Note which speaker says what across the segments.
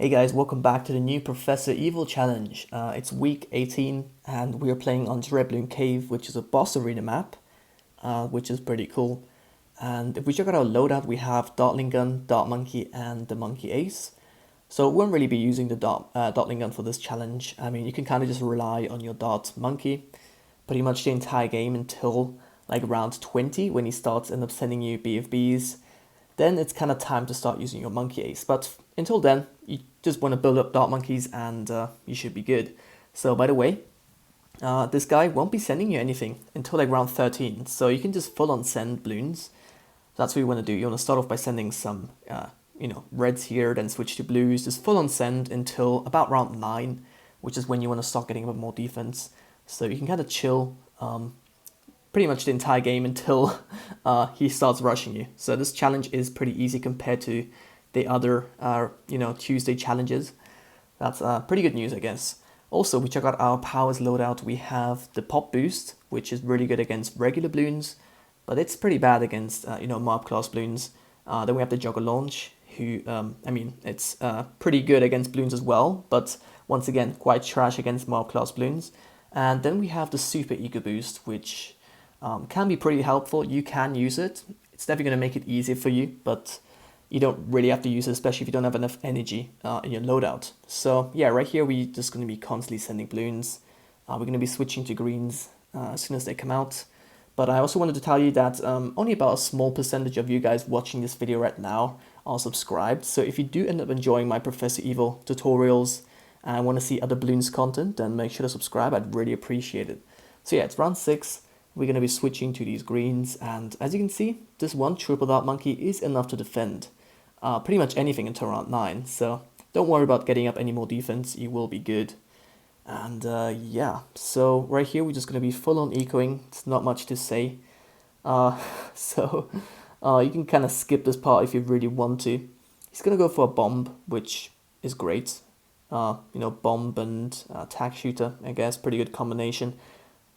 Speaker 1: Hey guys, welcome back to the new Professor Evil challenge. It's week 18 and we're playing on Bloon Cave, which is a boss arena map, which is pretty cool. And if we check out our loadout, we have Dartling Gun, Dart Monkey, and the Monkey Ace. So we won't really be using the Dartling Gun for this challenge. I mean, you can kind of just rely on your Dart Monkey pretty much the entire game until like round 20 when he starts end up sending you BFBs. Then it's kind of time to start using your Monkey Ace. But until then, you just want to build up Dart Monkeys and you should be good. So by the way, this guy won't be sending you anything until like round 13. So you can just full on send Bloons. That's what you want to do. You want to start off by sending some, reds here, then switch to blues. Just full on send until about round 9, which is when you want to start getting a bit more defense. So you can kind of chill pretty much the entire game until he starts rushing you. So this challenge is pretty easy compared to the other, Tuesday challenges. That's pretty good news, I guess. Also, we check out our powers loadout. We have the pop boost, which is really good against regular Bloons, but it's pretty bad against, mob class Bloons. Then we have the jugger launch, who, it's pretty good against Bloons as well, but once again, quite trash against mob class Bloons. And then we have the super ego boost, which can be pretty helpful. You can use it. It's definitely going to make it easier for you, but you don't really have to use it, especially if you don't have enough energy in your loadout. So yeah, right here we're just going to be constantly sending Bloons. We're going to be switching to greens as soon as they come out. But I also wanted to tell you that only about a small percentage of you guys watching this video right now are subscribed. So if you do end up enjoying my Professor Evil tutorials and want to see other Bloons content, then make sure to subscribe. I'd really appreciate it. So yeah, it's round 6. We're going to be switching to these greens, and as you can see, this one triple dart monkey is enough to defend pretty much anything until round 9, so don't worry about getting up any more defense, you will be good. And yeah, so right here we're just going to be full on ecoing. It's not much to say, so you can kind of skip this part if you really want to. He's going to go for a bomb, which is great. Bomb and tack shooter, I guess, pretty good combination.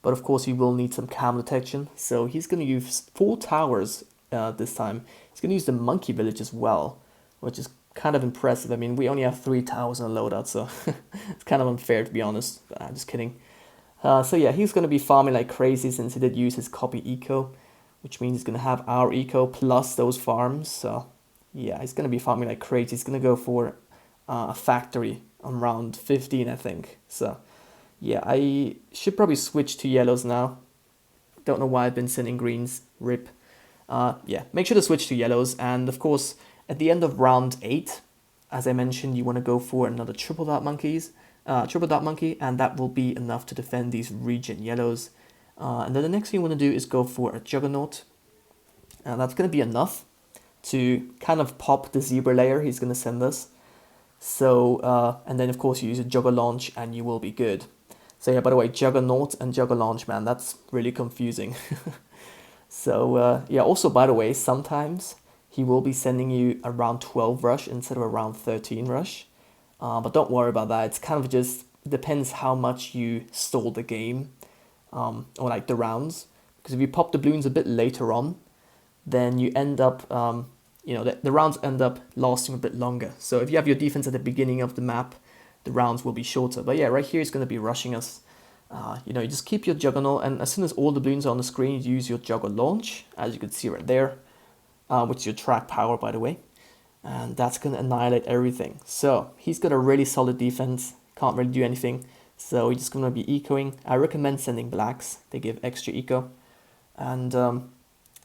Speaker 1: But of course, he will need some cam detection. So he's going to use 4 towers this time. He's going to use the monkey village as well, which is kind of impressive. I mean, we only have 3 towers in a loadout, so it's kind of unfair to be honest. Just kidding. So yeah, he's going to be farming like crazy since he did use his copy eco, which means he's going to have our eco plus those farms. So yeah, he's going to be farming like crazy. He's going to go for a factory on round 15, I think. So yeah, I should probably switch to yellows now. Don't know why I've been sending greens. Rip. Yeah, make sure to switch to yellows. And of course, at the end of round 8, as I mentioned, you want to go for another triple dart monkey, and that will be enough to defend these region yellows. And then the next thing you want to do is go for a juggernaut. That's going to be enough to kind of pop the zebra layer he's going to send us. So, and then of course you use a jugger launch and you will be good. So yeah, by the way, Juggernaut and Jugger Launch, man, that's really confusing. So yeah, also by the way, sometimes he will be sending you a round 12 rush instead of a round 13 rush. But don't worry about that. It's kind of just depends how much you stall the game, or like the rounds. Because if you pop the Bloons a bit later on, then you end up, the rounds end up lasting a bit longer. So if you have your defense at the beginning of the map, the rounds will be shorter. But yeah, right here he's going to be rushing us. You just keep your Juggernaut, and as soon as all the Bloons are on the screen, you use your Jugger Launch, as you can see right there, which is your track power, by the way. And that's going to annihilate everything. So he's got a really solid defense, can't really do anything. So he's just going to be ecoing. I recommend sending blacks, they give extra eco. And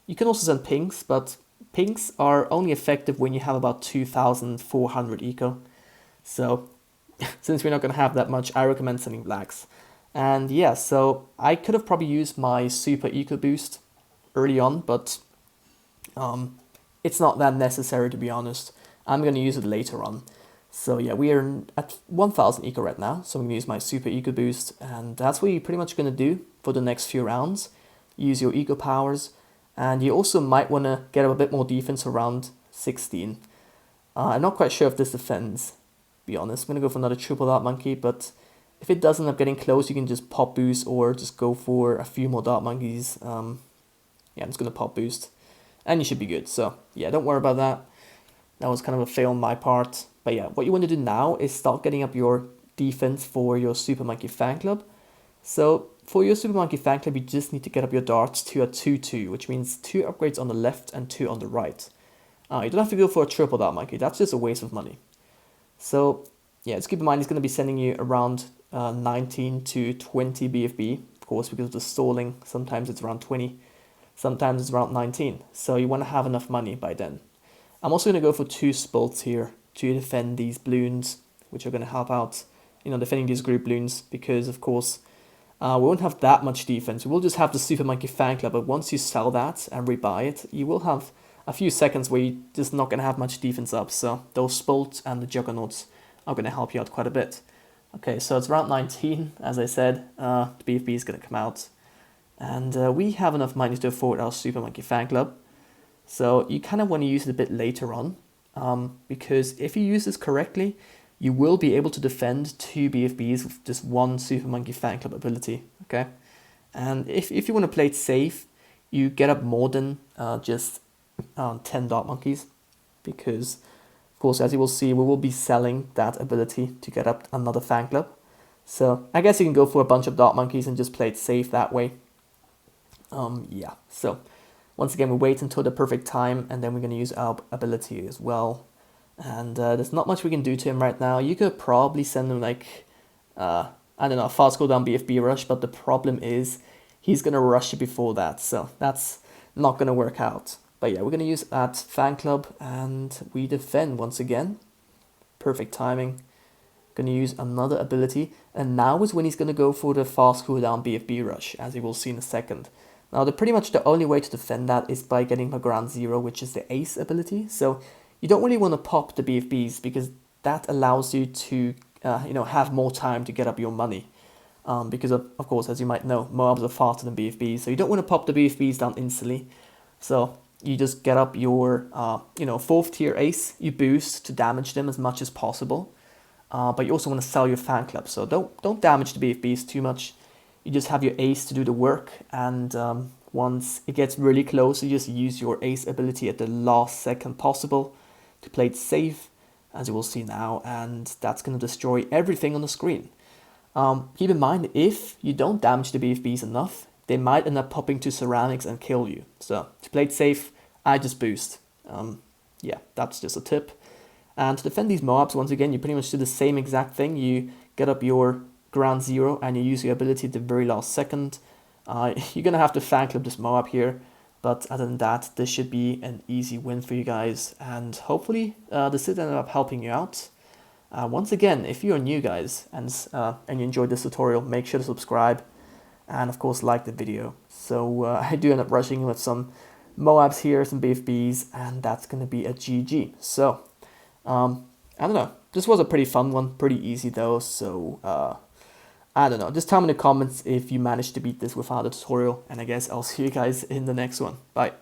Speaker 1: you can also send pinks, but pinks are only effective when you have about 2,400 eco. So since we're not going to have that much, I recommend sending blacks. And yeah, so I could have probably used my super eco boost early on, but it's not that necessary, to be honest. I'm going to use it later on. So yeah, we are at 1000 eco right now, so I'm going to use my super eco boost, and that's what you're pretty much going to do for the next few rounds. Use your eco powers, and you also might want to get a bit more defense around 16. I'm not quite sure if this defends, be honest. I'm going to go for another triple dart monkey, but if it doesn't end up getting close, you can just pop boost or just go for a few more dart monkeys. Yeah, I'm just going to pop boost and you should be good. So yeah, don't worry about that. That was kind of a fail on my part, But yeah, what you want to do now is start getting up your defense for your Super Monkey Fan Club. So for your Super Monkey Fan Club, you just need to get up your darts to a 2-2, which means 2 upgrades on the left and 2 on the right. You don't have to go for a triple dart monkey, that's just a waste of money. So yeah, just keep in mind he's going to be sending you around 19 to 20 BFB, of course, because of the stalling. Sometimes it's around 20, sometimes it's around 19. So you want to have enough money by then. I'm also going to go for 2 spults here to defend these Bloons, which are going to help out, defending these group Bloons, because of course we won't have that much defense. We will just have the Super Monkey Fan Club, but once you sell that and rebuy it, you will have a few seconds where you're just not going to have much defense up. So those spults and the Juggernauts are going to help you out quite a bit. Okay, so it's round 19, as I said. The BFB is going to come out. And we have enough money to afford our Super Monkey Fan Club. So you kind of want to use it a bit later on. Because if you use this correctly, you will be able to defend 2 BFBs with just 1 Super Monkey Fan Club ability. Okay, and if you want to play it safe, you get up more than just 10 dart monkeys, because of course, as you will see, we will be selling that ability to get up another fan club. So I guess you can go for a bunch of dart monkeys and just play it safe that way. Yeah, so once again, we wait until the perfect time, and then we're going to use our ability as well. And there's not much we can do to him right now. You could probably send him like, I don't know, a fast cooldown BFB rush, but the problem is he's going to rush it before that, so that's not going to work out. But yeah, we're going to use that fan club, and we defend once again. Perfect timing. Going to use another ability, and now is when he's going to go for the fast cooldown BFB rush, as you will see in a second. Now, pretty much the only way to defend that is by getting a ground 0, which is the ace ability. So you don't really want to pop the BFBs, because that allows you to have more time to get up your money. Because of course, as you might know, Moabs are faster than BFBs, so you don't want to pop the BFBs down instantly. So you just get up your 4th tier ace, you boost to damage them as much as possible. But you also want to sell your fan club, so don't damage the BFBs too much. You just have your ace to do the work, and once it gets really close, you just use your ace ability at the last second possible to play it safe, as you will see now, and that's going to destroy everything on the screen. Keep in mind, if you don't damage the BFBs enough, they might end up popping to ceramics and kill you. So to play it safe, I just boost. Yeah, that's just a tip. And to defend these Moabs, once again, you pretty much do the same exact thing. You get up your ground 0 and you use your ability at the very last second. You're going to have to fan club this Moab here, but other than that, this should be an easy win for you guys, and hopefully this did end up helping you out. Once again, if you're new, guys, and you enjoyed this tutorial, make sure to subscribe, and of course like the video. So I do end up rushing with some Moabs here, some BFBs, and that's going to be a GG. So I don't know, this was a pretty fun one, pretty easy though, so I don't know, just tell me in the comments if you managed to beat this without a tutorial, and I guess I'll see you guys in the next one. Bye.